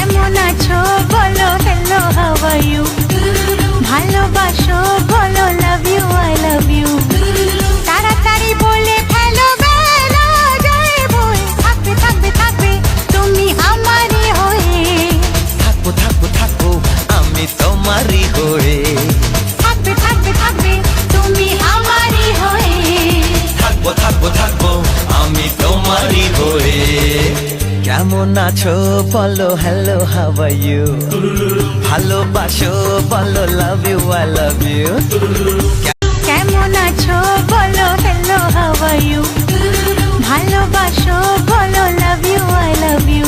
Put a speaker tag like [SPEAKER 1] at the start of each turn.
[SPEAKER 1] কেমন আছো বলো হ্যালো হাউ আর ইউ, ভালোবাসো বলো love you I love you, তাড়াতাড়ি বলে ফেলো বেলা যায় বই, থাকবে থাকবে থাকবে তুমি আমারই হয়ে,
[SPEAKER 2] থাকবো থাকবো থাকবো আমি তোমারই হয়ে,
[SPEAKER 1] থাকবে থাকবে থাকবে তুমি আমারই হয়ে,
[SPEAKER 2] থাকবো থাকবো থাকবো আমি তোমারই হয়ে। কেমন আছো বলো হ্যালো হাউ আর ইউ, ভালোবাসো বলো love you I love you,
[SPEAKER 1] কেমন আছো বলো হ্যালো হাউ আর ইউ, ভালোবাসো বলো love you I love you,